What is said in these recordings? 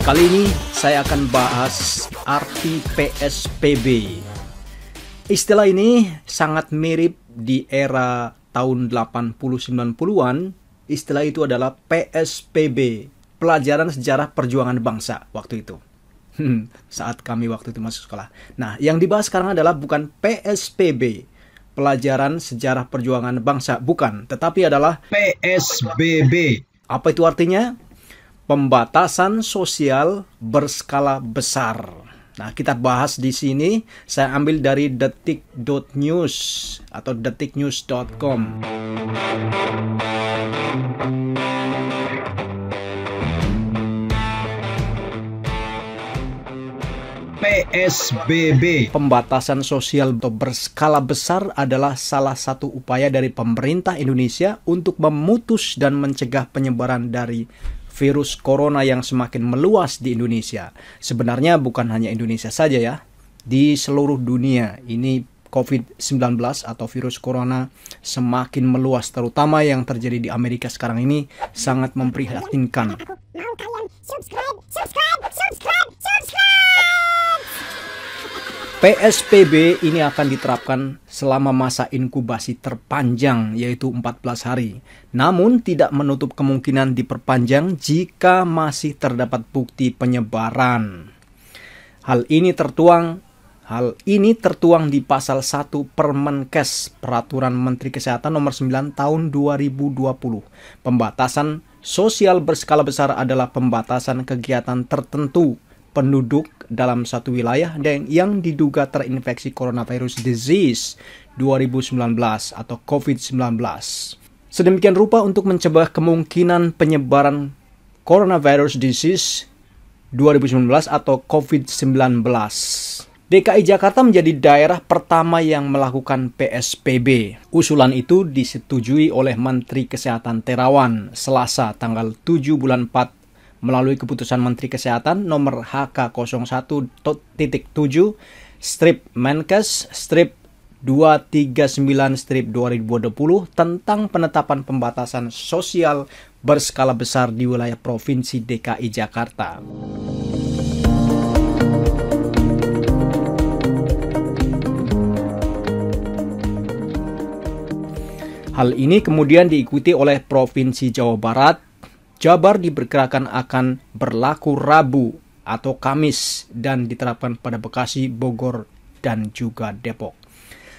Kali ini saya akan bahas arti PSBB. Istilah ini sangat mirip di era tahun 80-90-an. Istilah itu adalah PSBB, Pelajaran Sejarah Perjuangan Bangsa waktu itu. Saat kami waktu itu masuk sekolah. Nah, yang dibahas sekarang adalah bukan PSBB, Pelajaran Sejarah Perjuangan Bangsa, bukan, tetapi adalah PSBB. Apa itu artinya? Pembatasan sosial berskala besar. Nah, kita bahas di sini. Saya ambil dari detik.news atau detiknews.com. PSBB, pembatasan sosial berskala besar, adalah salah satu upaya dari pemerintah Indonesia untuk memutus dan mencegah penyebaran dari virus corona yang semakin meluas di Indonesia. Sebenarnya bukan hanya Indonesia saja ya. Di seluruh dunia ini COVID-19 atau virus corona semakin meluas, terutama yang terjadi di Amerika sekarang ini sangat memprihatinkan. Mau kalian subscribe. PSBB ini akan diterapkan selama masa inkubasi terpanjang, yaitu 14 hari. Namun tidak menutup kemungkinan diperpanjang jika masih terdapat bukti penyebaran. Hal ini tertuang di pasal 1 Permenkes, Peraturan Menteri Kesehatan Nomor 9 Tahun 2020. Pembatasan sosial berskala besar adalah pembatasan kegiatan tertentu penduduk dalam satu wilayah yang diduga terinfeksi coronavirus disease 2019 atau COVID-19. Sedemikian rupa untuk mencegah kemungkinan penyebaran coronavirus disease 2019 atau COVID-19. DKI Jakarta menjadi daerah pertama yang melakukan PSBB. Usulan itu disetujui oleh Menteri Kesehatan Terawan Selasa tanggal 7 bulan 4 melalui keputusan Menteri Kesehatan nomor HK01.Menkes/239/2020 tentang penetapan pembatasan sosial berskala besar di wilayah Provinsi DKI Jakarta. Hal ini kemudian diikuti oleh Provinsi Jawa Barat. Jabar diperkirakan akan berlaku Rabu atau Kamis dan diterapkan pada Bekasi, Bogor, dan juga Depok.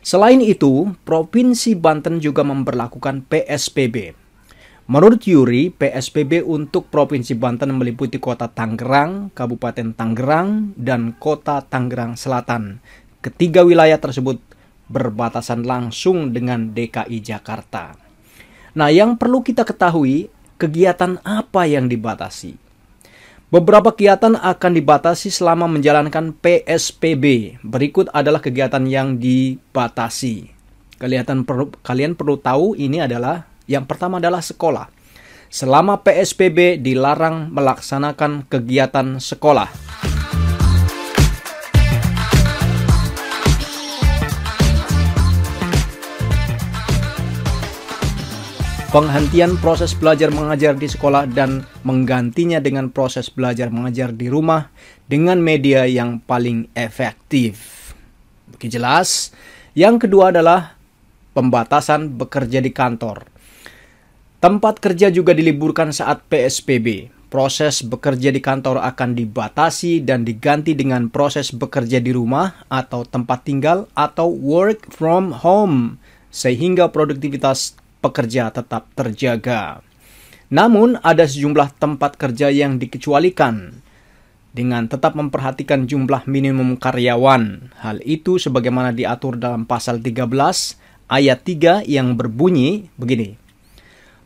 Selain itu, Provinsi Banten juga memberlakukan PSBB. Menurut Yuri, PSBB untuk Provinsi Banten meliputi Kota Tangerang, Kabupaten Tangerang, dan Kota Tangerang Selatan. Ketiga wilayah tersebut berbatasan langsung dengan DKI Jakarta. Nah, yang perlu kita ketahui, kegiatan apa yang dibatasi? Beberapa kegiatan akan dibatasi selama menjalankan PSBB. Berikut adalah kegiatan yang dibatasi. Kalian perlu tahu ini adalah, yang pertama adalah sekolah. Selama PSBB dilarang melaksanakan kegiatan sekolah. Penghentian proses belajar mengajar di sekolah dan menggantinya dengan proses belajar mengajar di rumah dengan media yang paling efektif. Oke, jelas. Yang kedua adalah pembatasan bekerja di kantor. Tempat kerja juga diliburkan saat PSBB. Proses bekerja di kantor akan dibatasi dan diganti dengan proses bekerja di rumah atau tempat tinggal atau work from home, sehingga produktivitas pekerja tetap terjaga. Namun, ada sejumlah tempat kerja yang dikecualikan dengan tetap memperhatikan jumlah minimum karyawan. Hal itu sebagaimana diatur dalam pasal 13 ayat 3 yang berbunyi begini.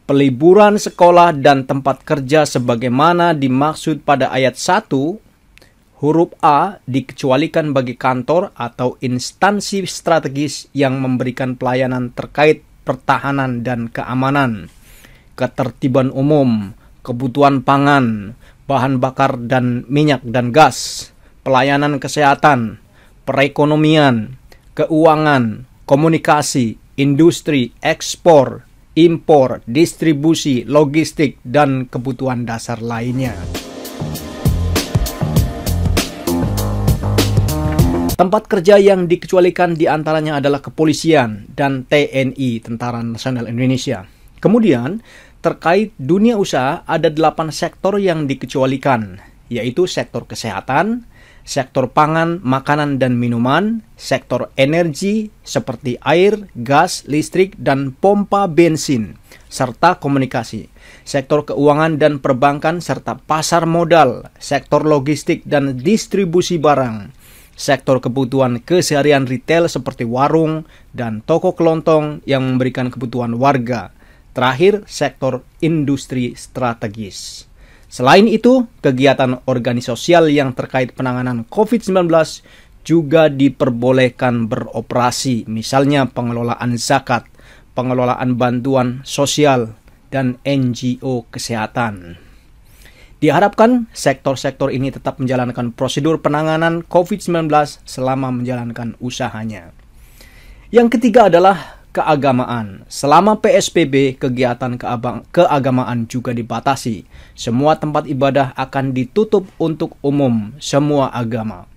Peliburan sekolah dan tempat kerja sebagaimana dimaksud pada ayat 1 huruf A dikecualikan bagi kantor atau instansi strategis yang memberikan pelayanan terkait pertahanan dan keamanan, ketertiban umum, kebutuhan pangan, bahan bakar dan minyak dan gas, pelayanan kesehatan, perekonomian, keuangan, komunikasi, industri, ekspor, impor, distribusi, logistik, dan kebutuhan dasar lainnya. Tempat kerja yang dikecualikan diantaranya adalah kepolisian dan TNI, Tentara Nasional Indonesia. Kemudian, terkait dunia usaha, ada 8 sektor yang dikecualikan, yaitu sektor kesehatan, sektor pangan, makanan dan minuman, sektor energi seperti air, gas, listrik, dan pompa bensin, serta komunikasi, sektor keuangan dan perbankan, serta pasar modal, sektor logistik dan distribusi barang, sektor kebutuhan keseharian retail seperti warung dan toko kelontong yang memberikan kebutuhan warga. Terakhir, sektor industri strategis. Selain itu, kegiatan organisasi sosial yang terkait penanganan COVID-19 juga diperbolehkan beroperasi, misalnya pengelolaan zakat, pengelolaan bantuan sosial, dan NGO kesehatan. Diharapkan sektor-sektor ini tetap menjalankan prosedur penanganan COVID-19 selama menjalankan usahanya. Yang ketiga adalah keagamaan. Selama PSBB, kegiatan keagamaan juga dibatasi. Semua tempat ibadah akan ditutup untuk umum, semua agama.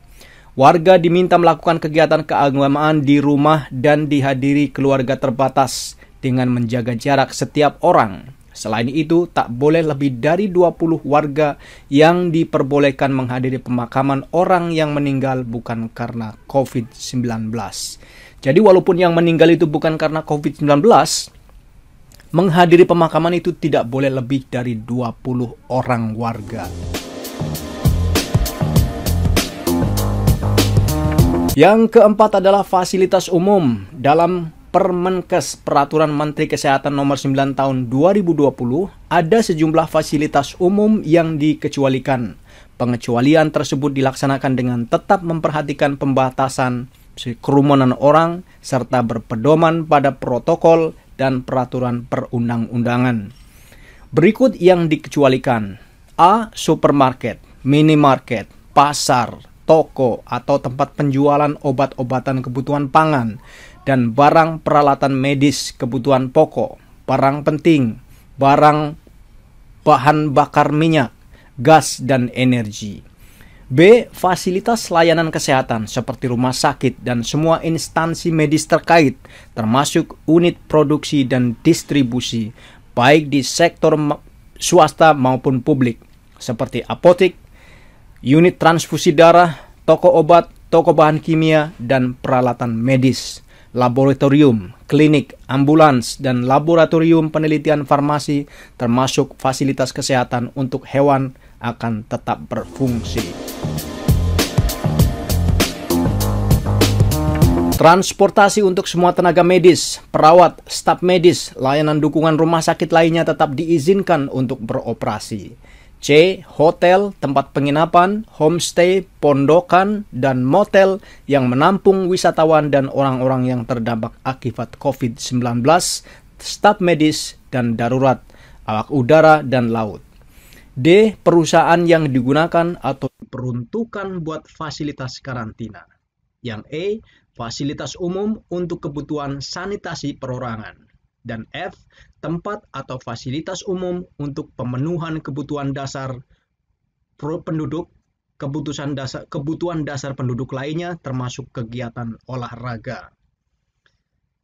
Warga diminta melakukan kegiatan keagamaan di rumah dan dihadiri keluarga terbatas dengan menjaga jarak setiap orang. Selain itu, tak boleh lebih dari 20 warga yang diperbolehkan menghadiri pemakaman orang yang meninggal bukan karena COVID-19. Jadi walaupun yang meninggal itu bukan karena COVID-19, menghadiri pemakaman itu tidak boleh lebih dari 20 orang warga. Yang keempat adalah fasilitas umum. Dalam Permenkes Peraturan Menteri Kesehatan Nomor 9 Tahun 2020, ada sejumlah fasilitas umum yang dikecualikan. Pengecualian tersebut dilaksanakan dengan tetap memperhatikan pembatasan kerumunan orang serta berpedoman pada protokol dan peraturan perundang-undangan. Berikut yang dikecualikan. A. Supermarket, minimarket, pasar, toko atau tempat penjualan obat-obatan kebutuhan pangan dan barang peralatan medis kebutuhan pokok, barang penting, barang bahan bakar minyak, gas dan energi. B. Fasilitas layanan kesehatan seperti rumah sakit dan semua instansi medis terkait, termasuk unit produksi dan distribusi, baik di sektor swasta maupun publik, seperti apotek, unit transfusi darah, toko obat, toko bahan kimia, dan peralatan medis, laboratorium, klinik, ambulans, dan laboratorium penelitian farmasi, termasuk fasilitas kesehatan untuk hewan, akan tetap berfungsi. Transportasi untuk semua tenaga medis, perawat, staf medis, layanan dukungan rumah sakit lainnya tetap diizinkan untuk beroperasi. C. Hotel, tempat penginapan, homestay, pondokan, dan motel yang menampung wisatawan dan orang-orang yang terdampak akibat COVID-19, staf medis dan darurat, awak udara dan laut. D. Perusahaan yang digunakan atau diperuntukkan buat fasilitas karantina. Yang E. Fasilitas umum untuk kebutuhan sanitasi perorangan. Dan F. Tempat atau fasilitas umum untuk pemenuhan kebutuhan dasar penduduk, kebutuhan dasar penduduk lainnya termasuk kegiatan olahraga.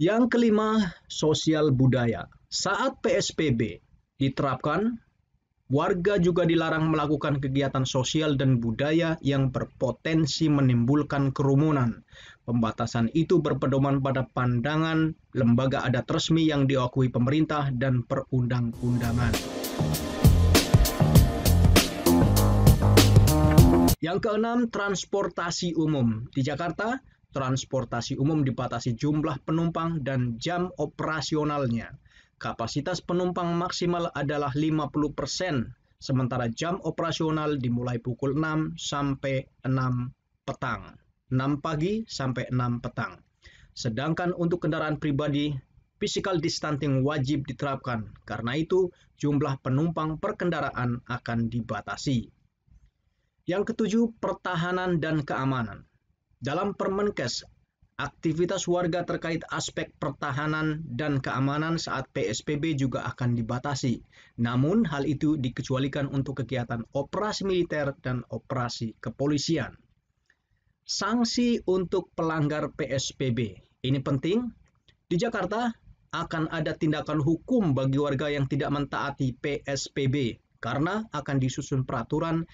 Yang kelima, sosial budaya. Saat PSBB diterapkan, warga juga dilarang melakukan kegiatan sosial dan budaya yang berpotensi menimbulkan kerumunan. Pembatasan itu berpedoman pada pandangan lembaga adat resmi yang diakui pemerintah dan perundang-undangan. Yang keenam, transportasi umum. Di Jakarta, transportasi umum dibatasi jumlah penumpang dan jam operasionalnya. Kapasitas penumpang maksimal adalah 50%, sementara jam operasional dimulai pukul 6 sampai 6 petang. 6 pagi sampai 6 petang. Sedangkan untuk kendaraan pribadi, physical distancing wajib diterapkan. Karena itu, jumlah penumpang per kendaraan akan dibatasi. Yang ketujuh, pertahanan dan keamanan. Dalam Permenkes, aktivitas warga terkait aspek pertahanan dan keamanan saat PSBB juga akan dibatasi. Namun, hal itu dikecualikan untuk kegiatan operasi militer dan operasi kepolisian. Sanksi untuk pelanggar PSBB. Ini penting. Di Jakarta akan ada tindakan hukum bagi warga yang tidak mentaati PSBB karena akan disusun peraturan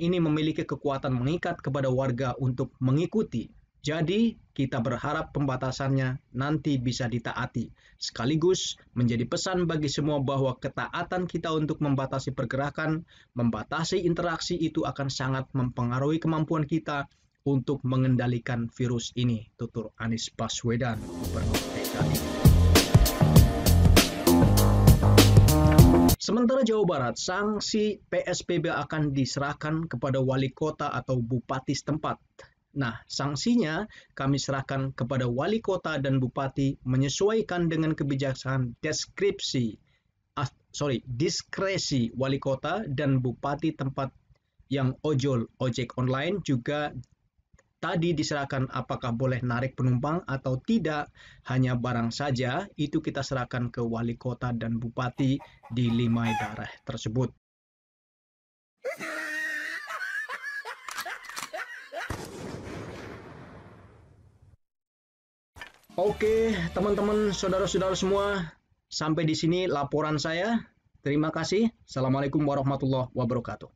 ini memiliki kekuatan mengikat kepada warga untuk mengikuti. Jadi, kita berharap pembatasannya nanti bisa ditaati. Sekaligus menjadi pesan bagi semua bahwa ketaatan kita untuk membatasi pergerakan, membatasi interaksi itu akan sangat mempengaruhi kemampuan kita untuk mengendalikan virus ini, tutur Anies Baswedan, Gubernur DKI. Sementara Jawa Barat, sanksi PSBB akan diserahkan kepada wali kota atau bupati setempat. Nah, sanksinya kami serahkan kepada wali kota dan bupati menyesuaikan dengan kebijaksanaan diskresi wali kota dan bupati tempat yang ojek online. Juga tadi diserahkan apakah boleh narik penumpang atau tidak, hanya barang saja itu kita serahkan ke wali kota dan bupati di 5 daerah tersebut. Oke, teman-teman, saudara-saudara semua, sampai di sini laporan saya. Terima kasih. Assalamualaikum warahmatullahi wabarakatuh.